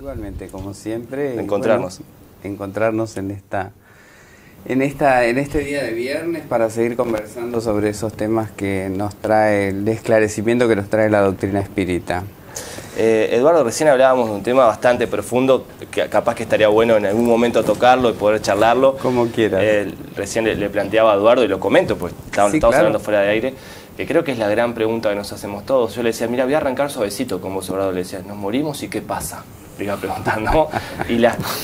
Igualmente, como siempre, encontrarnos. Bueno, encontrarnos en este día de viernes para seguir conversando sobre esos temas que nos trae, el esclarecimiento que nos trae la doctrina espírita. Eduardo, recién hablábamos de un tema bastante profundo, que capaz que estaría bueno en algún momento tocarlo y poder charlarlo. Como quieras. Recién le planteaba a Eduardo, y lo comento, pues estamos hablando fuera de aire, que creo que es la gran pregunta que nos hacemos todos. Yo le decía, mira, voy a arrancar suavecito con vos, Eduardo. Le decía, ¿nos morimos y qué pasa? Le iba preguntando. Y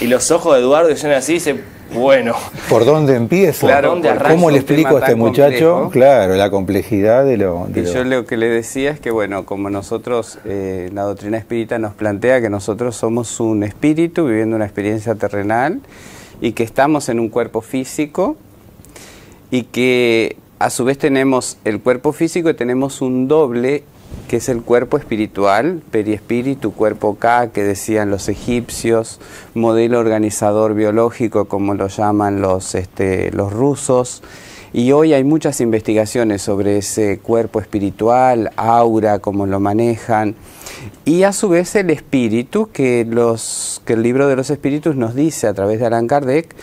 los ojos de Eduardo decían así, dice, bueno. ¿Por dónde empiezo? Claro, ¿Cómo le explico a este muchacho? Claro, la complejidad de lo... Yo lo que le decía es que, bueno, como nosotros, la doctrina espírita nos plantea que nosotros somos un espíritu viviendo una experiencia terrenal y que estamos en un cuerpo físico y que a su vez tenemos el cuerpo físico y tenemos un doble que es el cuerpo espiritual, periespíritu, cuerpo K, que decían los egipcios, modelo organizador biológico, como lo llaman los rusos. Y hoy hay muchas investigaciones sobre ese cuerpo espiritual, aura, cómo lo manejan. Y a su vez el espíritu, que el libro de los espíritus nos dice a través de Allan Kardec,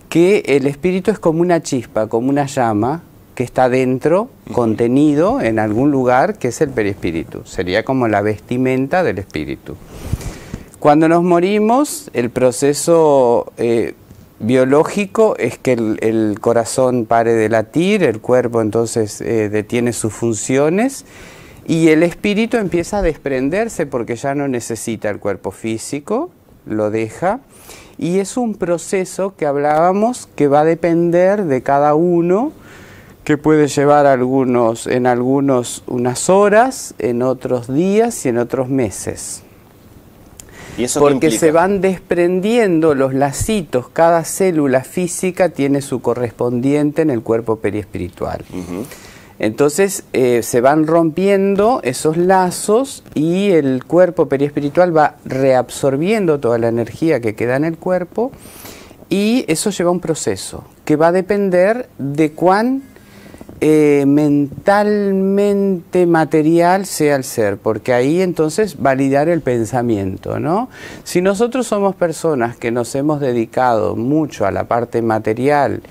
que el espíritu es como una chispa, como una llama, que está dentro, contenido en algún lugar, que es el perispíritu. Sería como la vestimenta del espíritu. Cuando nos morimos, el proceso biológico es que el corazón pare de latir, el cuerpo entonces detiene sus funciones y el espíritu empieza a desprenderse porque ya no necesita el cuerpo físico, lo deja. Y es un proceso que hablábamos que va a depender de cada uno, que puede llevar en algunos unas horas, en otros días y en otros meses. ¿Y eso porque se van desprendiendo los lacitos, cada célula física tiene su correspondiente en el cuerpo periespiritual. Entonces se van rompiendo esos lazos y el cuerpo periespiritual va reabsorbiendo toda la energía que queda en el cuerpo y eso lleva a un proceso que va a depender de cuán mentalmente material sea el ser, porque ahí entonces validar el pensamiento, ¿no? Si nosotros somos personas que nos hemos dedicado mucho a la parte material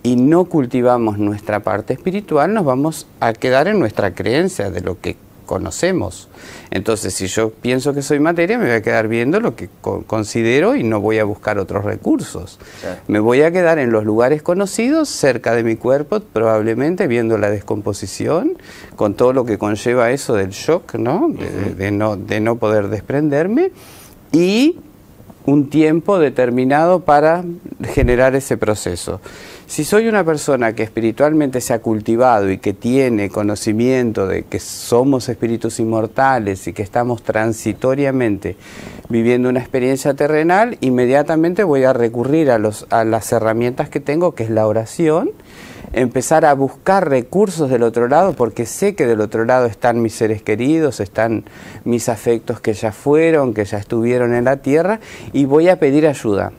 y no cultivamos nuestra parte espiritual, nos vamos a quedar en nuestra creencia de lo que conocemos. Entonces, si yo pienso que soy materia, me voy a quedar viendo lo que considero y no voy a buscar otros recursos. Claro. Me voy a quedar en los lugares conocidos, cerca de mi cuerpo, probablemente viendo la descomposición, con todo lo que conlleva eso del shock, ¿no? De no poder desprenderme, y un tiempo determinado para generar ese proceso. Si soy una persona que espiritualmente se ha cultivado y que tiene conocimiento de que somos espíritus inmortales y que estamos transitoriamente viviendo una experiencia terrenal, inmediatamente voy a recurrir a las herramientas que tengo, que es la oración, empezar a buscar recursos del otro lado, porque sé que del otro lado están mis seres queridos, están mis afectos que ya fueron, que ya estuvieron en la tierra, y voy a pedir ayuda.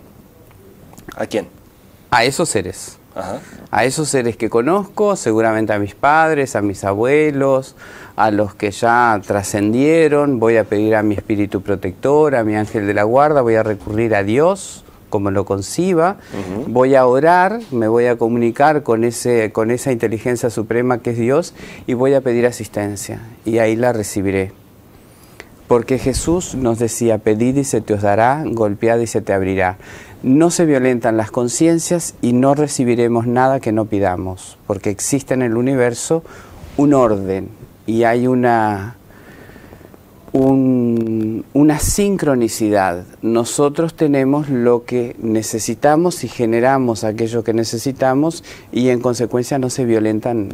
¿A quién? A esos seres. Ajá. A esos seres que conozco, seguramente a mis padres, a mis abuelos, a los que ya trascendieron. Voy a pedir a mi espíritu protector, a mi ángel de la guarda, voy a recurrir a Dios como lo conciba, voy a orar, me voy a comunicar con esa inteligencia suprema que es Dios y voy a pedir asistencia y ahí la recibiré. Porque Jesús nos decía, pedid y se te os dará, golpead y se te abrirá. No se violentan las conciencias y no recibiremos nada que no pidamos, porque existe en el universo un orden y hay una sincronicidad. Nosotros tenemos lo que necesitamos y generamos aquello que necesitamos y en consecuencia no se violentan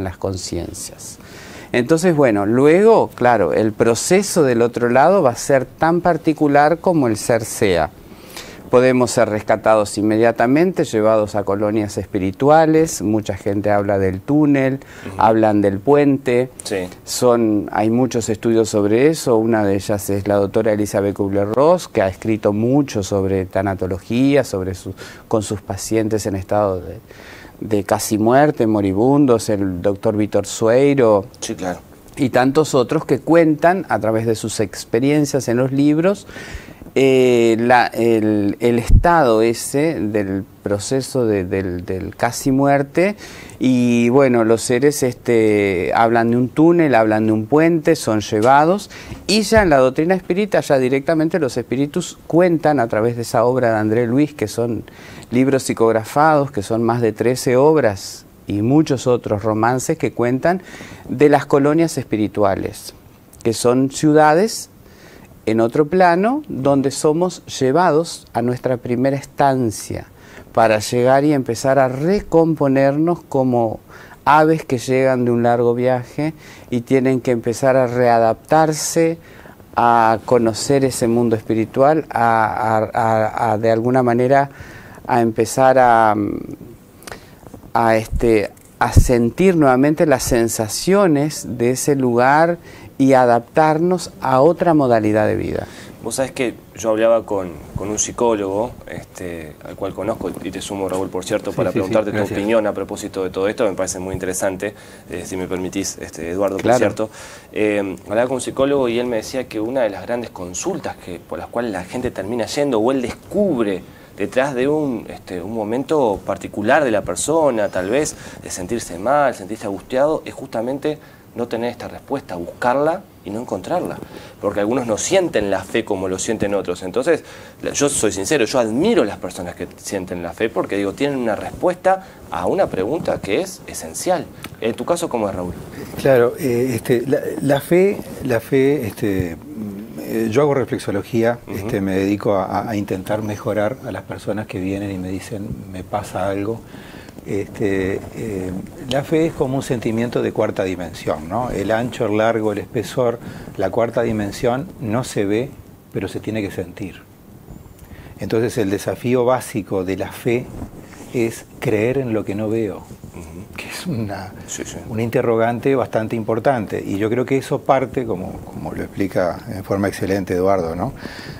las conciencias. Entonces, bueno, luego, claro, el proceso del otro lado va a ser tan particular como el ser sea. Podemos ser rescatados inmediatamente, llevados a colonias espirituales, mucha gente habla del túnel, hablan del puente, sí. Hay muchos estudios sobre eso, una de ellas es la doctora Elizabeth Kubler-Ross, que ha escrito mucho sobre tanatología, con sus pacientes en estado de casi muerte, moribundos, el doctor Vítor Sueiro. Sí, claro. y tantos otros que cuentan a través de sus experiencias en los libros el estado ese del proceso del casi muerte. Y bueno, los seres hablan de un túnel, hablan de un puente, son llevados, y ya en la doctrina espírita ya directamente los espíritus cuentan a través de esa obra de André Luis, que son libros psicografados, que son más de 13 obras y muchos otros romances que cuentan de las colonias espirituales, que son ciudades en otro plano donde somos llevados a nuestra primera estancia para llegar y empezar a recomponernos como aves que llegan de un largo viaje y tienen que empezar a readaptarse, a conocer ese mundo espiritual, de alguna manera a empezar a sentir nuevamente las sensaciones de ese lugar y adaptarnos a otra modalidad de vida. Vos sabés que yo hablaba con un psicólogo, al cual conozco, y te sumo, Raúl, por cierto, para preguntarte tu opinión a propósito de todo esto. Me parece muy interesante, si me permitís, Eduardo, por cierto. Hablaba con un psicólogo y él me decía que una de las grandes consultas por las cuales la gente termina yendo, o él descubre detrás de un momento particular de la persona, tal vez de sentirse mal, sentirse angustiado, es justamente no tener esta respuesta, buscarla y no encontrarla. Porque algunos no sienten la fe como lo sienten otros. Entonces, yo soy sincero, yo admiro a las personas que sienten la fe porque, digo, tienen una respuesta a una pregunta que es esencial. En tu caso, ¿cómo es, Raúl? Claro, la fe, yo hago reflexología, me dedico a intentar mejorar a las personas que vienen y me dicen, me pasa algo. La fe es como un sentimiento de cuarta dimensión, ¿no? El ancho, el largo, el espesor, la cuarta dimensión no se ve, pero se tiene que sentir. Entonces el desafío básico de la fe es creer en lo que no veo, que es una interrogante bastante importante. Y yo creo que eso parte, como lo explica en forma excelente Eduardo, ¿no?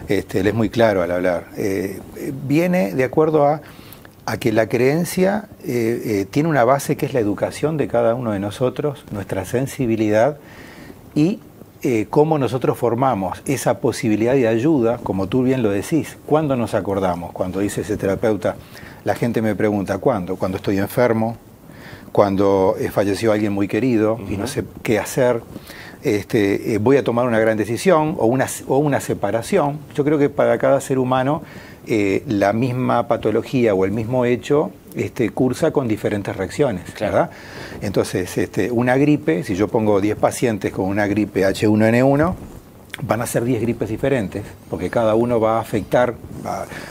Él es muy claro al hablar. Viene de acuerdo a que la creencia tiene una base que es la educación de cada uno de nosotros, nuestra sensibilidad y cómo nosotros formamos esa posibilidad de ayuda, como tú bien lo decís. ¿Cuándo nos acordamos? Cuando dice ese terapeuta, la gente me pregunta, ¿cuándo? Cuando estoy enfermo, cuando falleció alguien muy querido y no sé qué hacer, voy a tomar una gran decisión o una separación. Yo creo que para cada ser humano la misma patología o el mismo hecho cursa con diferentes reacciones, ¿verdad? Entonces, una gripe, si yo pongo 10 pacientes con una gripe H1N1, van a ser 10 gripes diferentes, porque cada uno va a afectar,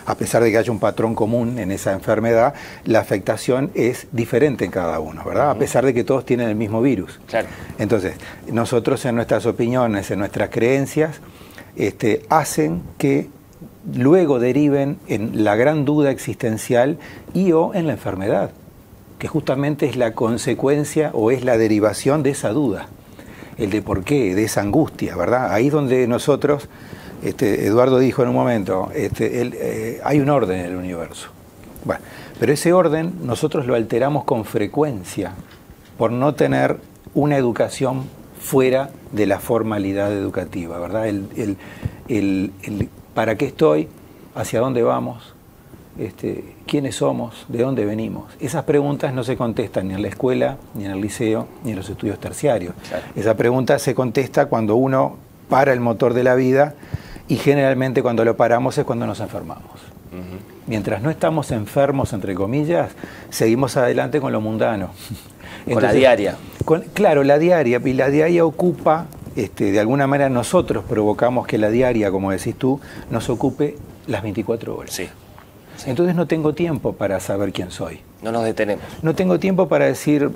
a pesar de que haya un patrón común en esa enfermedad, la afectación es diferente en cada uno, ¿verdad? A pesar de que todos tienen el mismo virus. Claro. Entonces, nosotros en nuestras opiniones, en nuestras creencias, hacen que luego deriven en la gran duda existencial o en la enfermedad, que justamente es la consecuencia o es la derivación de esa duda, el de por qué, de esa angustia, ¿verdad? Ahí es donde nosotros, Eduardo dijo en un momento, hay un orden en el universo. Bueno, pero ese orden nosotros lo alteramos con frecuencia por no tener una educación fuera de la formalidad educativa, ¿verdad? ¿Para qué estoy? ¿Hacia dónde vamos? ¿Quiénes somos? ¿De dónde venimos? Esas preguntas no se contestan ni en la escuela, ni en el liceo, ni en los estudios terciarios. Claro. Esa pregunta se contesta cuando uno para el motor de la vida y generalmente cuando lo paramos es cuando nos enfermamos. Mientras no estamos enfermos, entre comillas, seguimos adelante con lo mundano. Entonces, con la diaria. Claro, la diaria. Y la diaria ocupa... de alguna manera nosotros provocamos que la diaria, como decís tú, nos ocupe las 24 horas. Sí. Entonces no tengo tiempo para saber quién soy. No nos detenemos. No tengo tiempo para decir,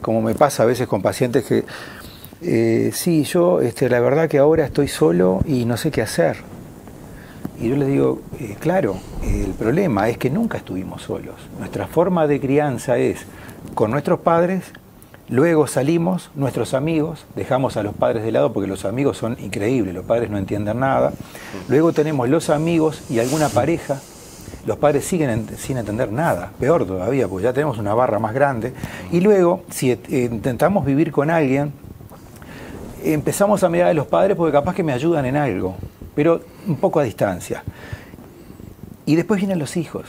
como me pasa a veces con pacientes que, sí, yo la verdad que ahora estoy solo y no sé qué hacer. Y yo les digo, claro, el problema es que nunca estuvimos solos. Nuestra forma de crianza es con nuestros padres. Luego salimos, nuestros amigos, dejamos a los padres de lado porque los amigos son increíbles, los padres no entienden nada. Luego tenemos los amigos y alguna pareja, los padres siguen sin entender nada, peor todavía, porque ya tenemos una barra más grande. Y luego, si intentamos vivir con alguien, empezamos a mirar a los padres porque capaz que me ayudan en algo, pero un poco a distancia. Y después vienen los hijos.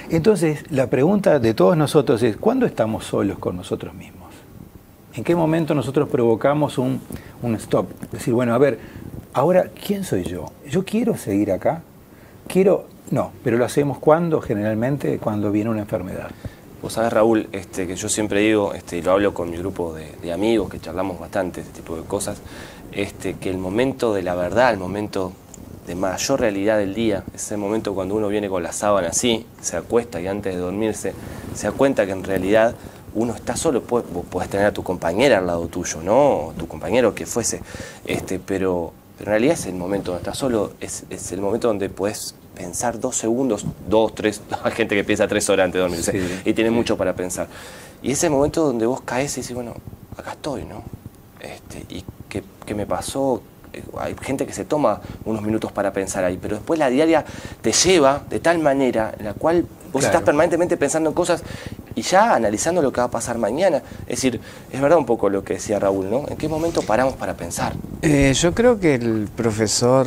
Entonces, la pregunta de todos nosotros es, ¿cuándo estamos solos con nosotros mismos? ¿En qué momento nosotros provocamos un stop? Decir, bueno, a ver, ahora, ¿quién soy yo? ¿Yo quiero seguir acá? No, pero lo hacemos ¿cuándo? Generalmente cuando viene una enfermedad. Vos sabés, Raúl, que yo siempre digo, y lo hablo con mi grupo de amigos, que charlamos bastante este tipo de cosas, que el momento de la verdad, el momento de mayor realidad del día, es el momento cuando uno viene con la sábana así, se acuesta y antes de dormirse se da cuenta que en realidad uno está solo. Vos podés tener a tu compañera al lado tuyo, ¿no? O tu compañero que fuese, pero en realidad es el momento donde estás solo, es el momento donde podés pensar 2 segundos, 2, 3, hay gente que piensa 3 horas antes de dormirse, sí, y tiene mucho para pensar. Y ese momento donde vos caes y decís, bueno, acá estoy, ¿no? ¿Y qué me pasó? Hay gente que se toma unos minutos para pensar ahí, pero después la diaria te lleva de tal manera en la cual vos estás permanentemente pensando en cosas y ya analizando lo que va a pasar mañana. Es decir, es verdad un poco lo que decía Raúl, ¿no? ¿En qué momento paramos para pensar? Yo creo que el profesor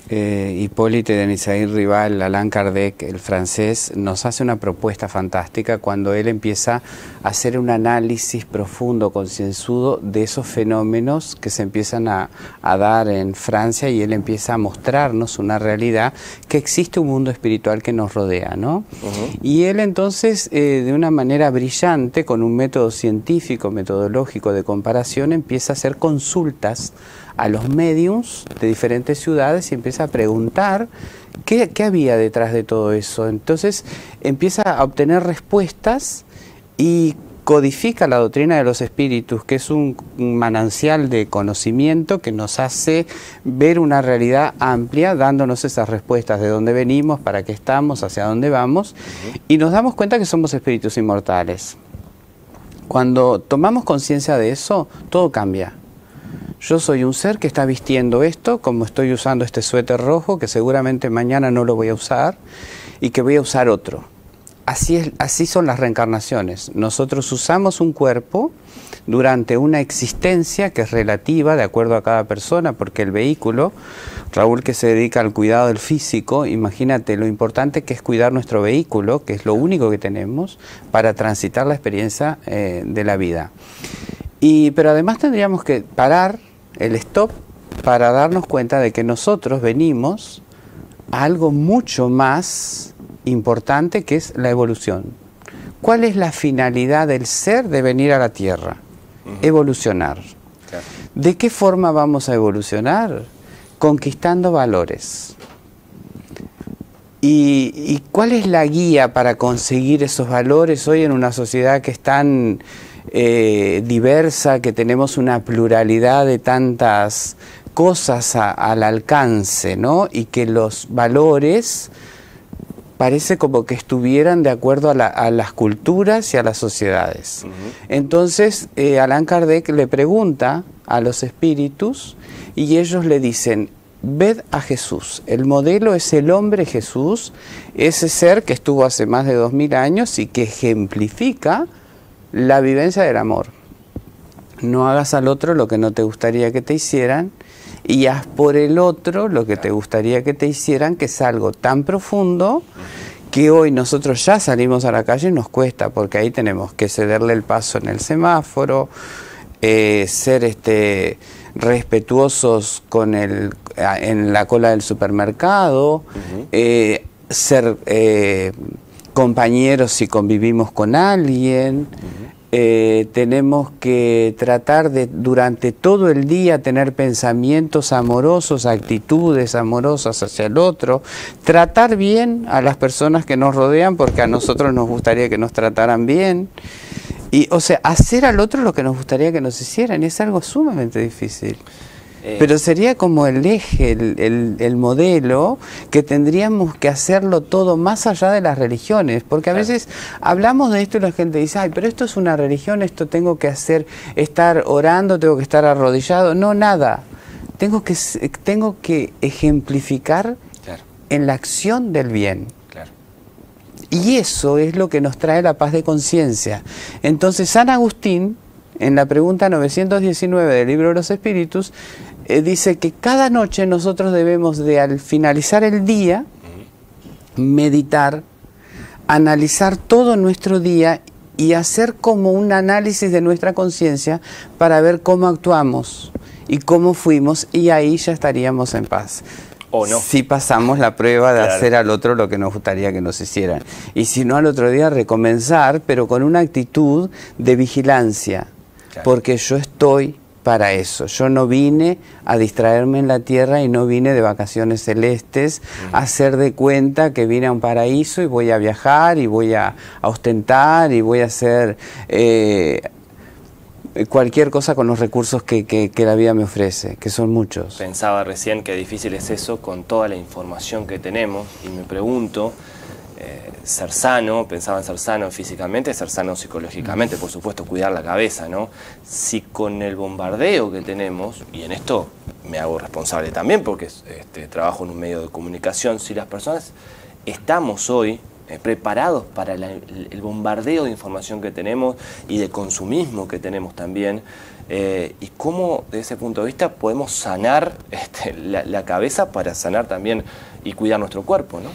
Hippolyte de Nizair-Rival, Allan Kardec, el francés, nos hace una propuesta fantástica cuando él empieza a hacer un análisis profundo, concienzudo de esos fenómenos que se empiezan a dar en Francia, y él empieza a mostrarnos una realidad, que existe un mundo espiritual que nos rodea, ¿no? Y él entonces, de una manera brillante, con un método científico, metodológico de comparación, empieza a hacer consultas a los médiums de diferentes ciudades y empieza a preguntar qué había detrás de todo eso. Entonces empieza a obtener respuestas y codifica la doctrina de los espíritus, que es un manantial de conocimiento que nos hace ver una realidad amplia, dándonos esas respuestas de dónde venimos, para qué estamos, hacia dónde vamos, y nos damos cuenta que somos espíritus inmortales. Cuando tomamos conciencia de eso, todo cambia. Yo soy un ser que está vistiendo esto, como estoy usando este suéter rojo, que seguramente mañana no lo voy a usar, y que voy a usar otro. Así son las reencarnaciones. Nosotros usamos un cuerpo durante una existencia que es relativa de acuerdo a cada persona, porque el vehículo, Raúl, que se dedica al cuidado del físico, imagínate lo importante que es cuidar nuestro vehículo, que es lo único que tenemos para transitar la experiencia de la vida. Pero además tendríamos que parar el stop para darnos cuenta de que nosotros venimos a algo mucho más importante, que es la evolución. ¿Cuál es la finalidad del ser de venir a la Tierra? Evolucionar. Claro. ¿De qué forma vamos a evolucionar? Conquistando valores. ¿Y cuál es la guía para conseguir esos valores hoy en una sociedad que es tan diversa, que tenemos una pluralidad de tantas cosas al alcance, ¿no? Y que los valores parece como que estuvieran de acuerdo a las culturas y a las sociedades. Entonces, Allan Kardec le pregunta a los espíritus y ellos le dicen: ved a Jesús. El modelo es el hombre Jesús, ese ser que estuvo hace más de 2000 años y que ejemplifica la vivencia del amor. No hagas al otro lo que no te gustaría que te hicieran, y haz por el otro lo que te gustaría que te hicieran, que es algo tan profundo que hoy nosotros ya salimos a la calle y nos cuesta, porque ahí tenemos que cederle el paso en el semáforo, ser respetuosos en la cola del supermercado, ser compañeros si convivimos con alguien. Tenemos que tratar de durante todo el día tener pensamientos amorosos, actitudes amorosas hacia el otro, tratar bien a las personas que nos rodean, porque a nosotros nos gustaría que nos trataran bien, y o sea, hacer al otro lo que nos gustaría que nos hicieran, y es algo sumamente difícil. Pero sería como el eje, el modelo, que tendríamos que hacerlo todo más allá de las religiones, porque a veces hablamos de esto y la gente dice: ay, pero esto es una religión, esto tengo que hacer, estar orando, tengo que estar arrodillado. No, nada. Tengo que ejemplificar en la acción del bien. Y eso es lo que nos trae la paz de conciencia. Entonces San Agustín en la pregunta 919 del Libro de los Espíritus, dice que cada noche nosotros debemos de, al finalizar el día, meditar, analizar todo nuestro día y hacer como un análisis de nuestra conciencia para ver cómo actuamos y cómo fuimos, y ahí ya estaríamos en paz. O no. Si pasamos la prueba de hacer al otro lo que nos gustaría que nos hicieran. Y si no, al otro día recomenzar, pero con una actitud de vigilancia. Claro. Porque yo estoy para eso. Yo no vine a distraerme en la tierra y no vine de vacaciones celestes a hacer de cuenta que vine a un paraíso y voy a viajar y voy a ostentar y voy a hacer cualquier cosa con los recursos que la vida me ofrece, que son muchos. Pensaba recién que difícil es eso con toda la información que tenemos, y me pregunto, ser sano, pensaba en ser sano físicamente, ser sano psicológicamente, por supuesto cuidar la cabeza, ¿no? Si con el bombardeo que tenemos, y en esto me hago responsable también porque trabajo en un medio de comunicación, si las personas estamos hoy preparados para el bombardeo de información que tenemos y de consumismo que tenemos también, y cómo desde ese punto de vista podemos sanar la cabeza para sanar también y cuidar nuestro cuerpo, ¿no?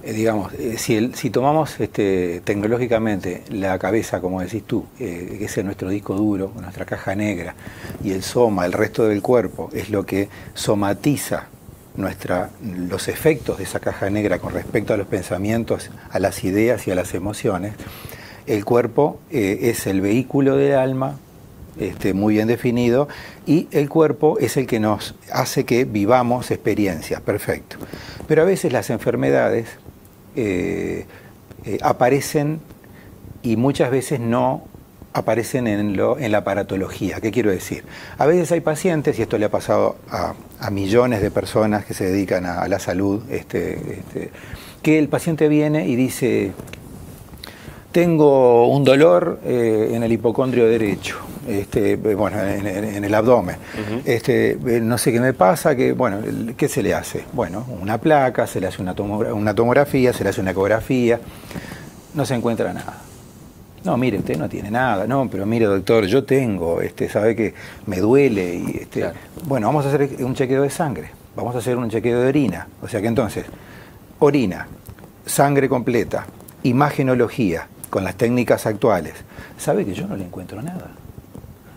Digamos, si tomamos tecnológicamente la cabeza, como decís tú, que es nuestro disco duro, nuestra caja negra, y el soma, el resto del cuerpo, es lo que somatiza los efectos de esa caja negra con respecto a los pensamientos, a las ideas y a las emociones. El cuerpo es el vehículo del alma, muy bien definido, y el cuerpo es el que nos hace que vivamos experiencias, perfecto. Pero a veces las enfermedades aparecen y muchas veces no aparecen en la aparatología. ¿Qué quiero decir? A veces hay pacientes, y esto le ha pasado a millones de personas que se dedican a la salud, que el paciente viene y dice: tengo un dolor en el hipocondrio derecho, bueno, en el abdomen. No sé qué me pasa, bueno, ¿qué se le hace? Bueno, una placa, se le hace una tomografía, se le hace una ecografía, no se encuentra nada. No, mire, usted no tiene nada. No, pero mire, doctor, yo tengo, sabe que me duele. Y claro. Bueno, vamos a hacer un chequeo de sangre, vamos a hacer un chequeo de orina. O sea que entonces, orina, sangre completa, imagenología, con las técnicas actuales. ¿Sabe que yo no le encuentro nada?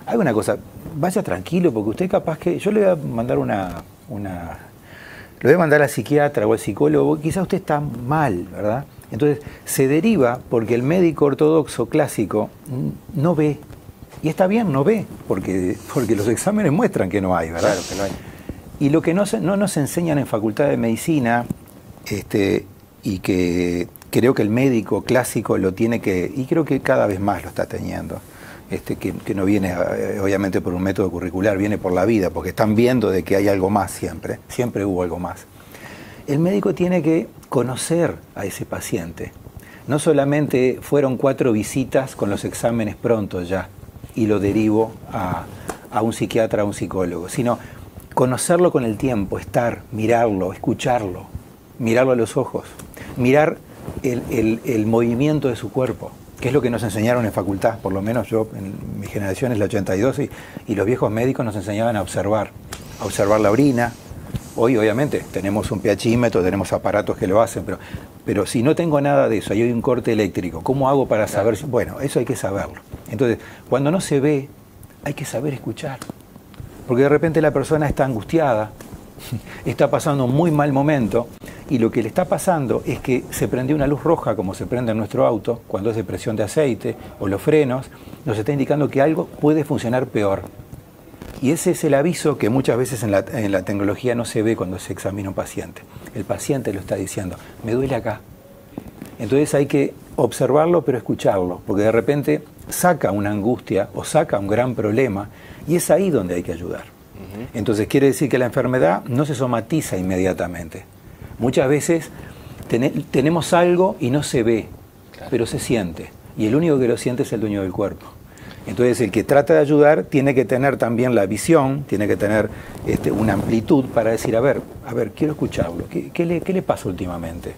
Hay una cosa, vaya tranquilo, porque usted capaz que... Yo le voy a mandar lo voy a mandar al psiquiatra o al psicólogo, quizás usted está mal, ¿verdad? Entonces se deriva porque el médico ortodoxo clásico no ve. Y está bien, no ve, porque los exámenes muestran que no hay, ¿verdad? Claro, que no hay. Y lo que no nos enseñan en Facultad de Medicina, y que creo que el médico clásico lo tiene que, y creo que cada vez más lo está teniendo, que no viene obviamente por un método curricular, viene por la vida, porque están viendo de que hay algo más siempre hubo algo más. El médico tiene que conocer a ese paciente. No solamente fueron 4 visitas con los exámenes prontos ya, y lo derivo a un psiquiatra, a un psicólogo, sino conocerlo con el tiempo, mirarlo, escucharlo, mirarlo a los ojos, mirar el movimiento de su cuerpo, que es lo que nos enseñaron en facultad, por lo menos yo, en mi generación es la 82, y los viejos médicos nos enseñaban a observar la orina. Hoy obviamente tenemos un pHímetro, tenemos aparatos que lo hacen, pero si no tengo nada de eso, hay un corte eléctrico, ¿cómo hago para saber? Bueno, eso hay que saberlo. Entonces, cuando no se ve, hay que saber escuchar, porque de repente la persona está angustiada, está pasando un muy mal momento, y lo que le está pasando es que se prendió una luz roja, como se prende en nuestro auto, cuando es de presión de aceite, o los frenos, nos está indicando que algo puede funcionar peor. Y ese es el aviso que muchas veces en la tecnología no se ve cuando se examina un paciente. El paciente lo está diciendo, me duele acá. Entonces hay que observarlo, pero escucharlo, porque de repente saca una angustia o saca un gran problema, y es ahí donde hay que ayudar. Entonces quiere decir que la enfermedad no se somatiza inmediatamente. Muchas veces tenemos algo y no se ve, claro, pero se siente. Y el único que lo siente es el dueño del cuerpo. Entonces el que trata de ayudar tiene que tener también la visión, tiene que tener una amplitud para decir, a ver, quiero escucharlo. ¿Qué le pasa últimamente?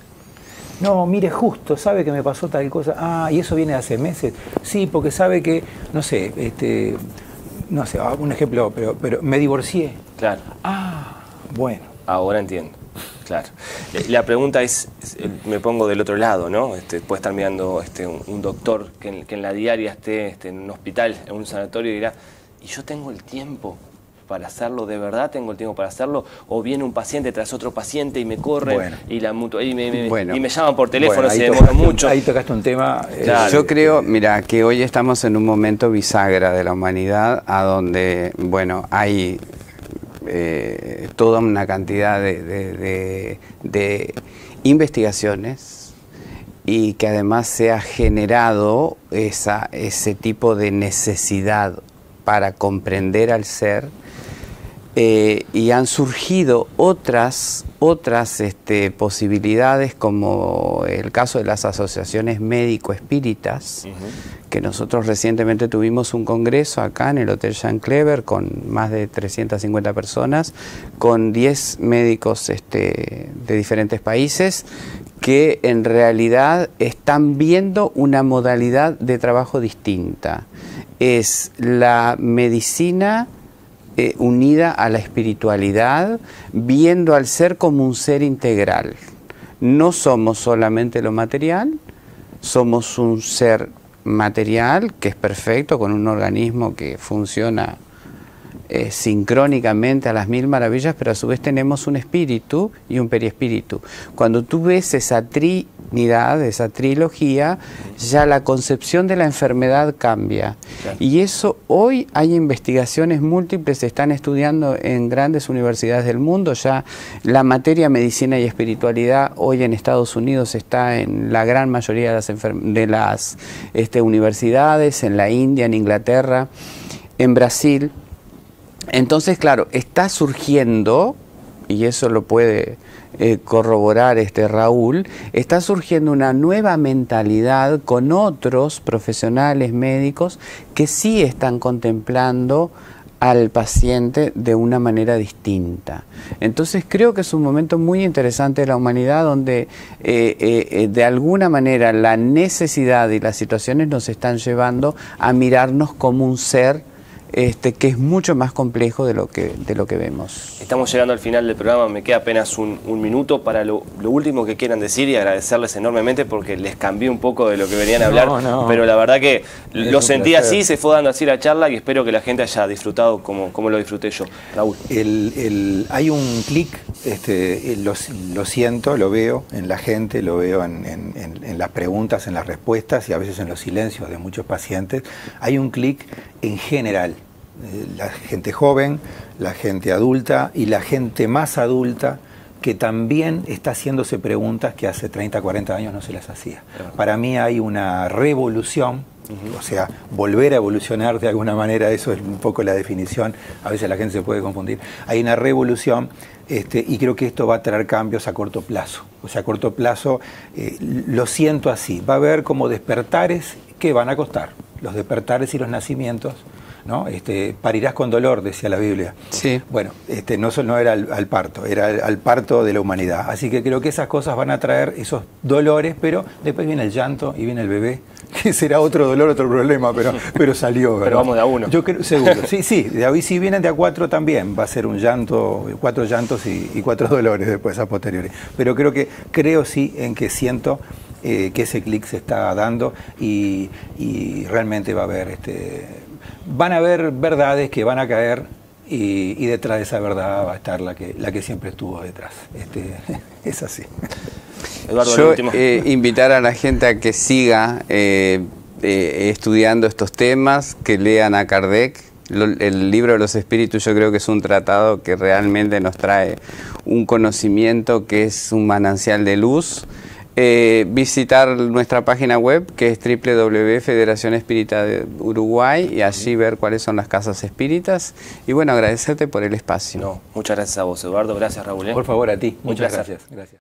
No, mire, justo, sabe que me pasó tal cosa. Ah, y eso viene de hace meses. Sí, porque sabe que, no sé, no sé, un ejemplo, pero me divorcié. Claro. Ah, bueno. Ahora entiendo. Claro. La pregunta es, me pongo del otro lado, ¿no? Puede estar mirando un doctor que en la diaria esté en un hospital, en un sanatorio, y dirá, ¿y yo tengo el tiempo para hacerlo? ¿De verdad tengo el tiempo para hacerlo? ¿O viene un paciente tras otro paciente y me corren y la mutua y me llaman por teléfono, se demora mucho? Ahí tocaste un tema. Claro. Yo creo, mira, que hoy estamos en un momento bisagra de la humanidad, a donde, bueno, hay toda una cantidad de investigaciones, y que además se ha generado ese tipo de necesidad para comprender al ser, y han surgido otras posibilidades, como el caso de las asociaciones médico-espíritas, que nosotros recientemente tuvimos un congreso acá en el Hotel Jean Clever con más de 350 personas, con 10 médicos de diferentes países, que en realidad están viendo una modalidad de trabajo distinta. Es la medicina unida a la espiritualidad, viendo al ser como un ser integral. No somos solamente lo material, somos un ser material que es perfecto, con un organismo que funciona sincrónicamente a las mil maravillas, pero a su vez tenemos un espíritu y un periespíritu. Cuando tú ves esa trinidad, esa trilogía, ya la concepción de la enfermedad cambia. Claro. Y eso hoy hay investigaciones múltiples, se están estudiando en grandes universidades del mundo. Ya la materia medicina y espiritualidad hoy en Estados Unidos está en la gran mayoría de las universidades, en la India, en Inglaterra, en Brasil. Entonces, claro, está surgiendo, y eso lo puede corroborar Raúl, está surgiendo una nueva mentalidad con otros profesionales médicos que sí están contemplando al paciente de una manera distinta. Entonces creo que es un momento muy interesante de la humanidad, donde de alguna manera la necesidad y las situaciones nos están llevando a mirarnos como un ser que es mucho más complejo de lo que vemos. Estamos llegando al final del programa, me queda apenas un minuto para lo último que quieran decir, y agradecerles enormemente porque les cambié un poco de lo que venían a hablar, pero la verdad que lo sentí así, se fue dando así la charla, y espero que la gente haya disfrutado como lo disfruté yo. Raúl. Hay un clic, lo siento, lo veo en la gente, lo veo en las preguntas, en las respuestas y a veces en los silencios de muchos pacientes. Hay un clic en general. La gente joven, la gente adulta y la gente más adulta, que también está haciéndose preguntas que hace 30, 40 años no se las hacía. Para mí hay una revolución, o sea, volver a evolucionar de alguna manera, eso es un poco la definición, a veces la gente se puede confundir. Hay una revolución, y creo que esto va a traer cambios a corto plazo. O sea, a corto plazo, lo siento así, va a haber como despertares que van a costar, los despertares y los nacimientos, ¿no? Parirás con dolor, decía la Biblia. Sí. Bueno, no era al parto, era al parto de la humanidad. Así que creo que esas cosas van a traer esos dolores, pero después viene el llanto y viene el bebé, que será otro dolor, otro problema, pero salió, ¿verdad? Pero vamos de a uno. Yo creo, seguro. Sí, si vienen de a 4 también, va a ser un llanto, 4 llantos y 4 dolores después a posteriori. Pero creo sí en que siento que ese clic se está dando, y realmente va a haber van a haber verdades que van a caer, y detrás de esa verdad va a estar la que siempre estuvo detrás. Es así. Eduardo, yo invitar a la gente a que siga estudiando estos temas, que lean a Kardec. El libro de los espíritus yo creo que es un tratado que realmente nos trae un conocimiento que es un manantial de luz. Visitar nuestra página web, que es www.Federación Espírita de Uruguay, y allí ver cuáles son las casas espíritas. Y bueno, agradecerte por el espacio. Muchas gracias a vos, Eduardo. Gracias, Raúl. Por favor, a ti. Muchas gracias.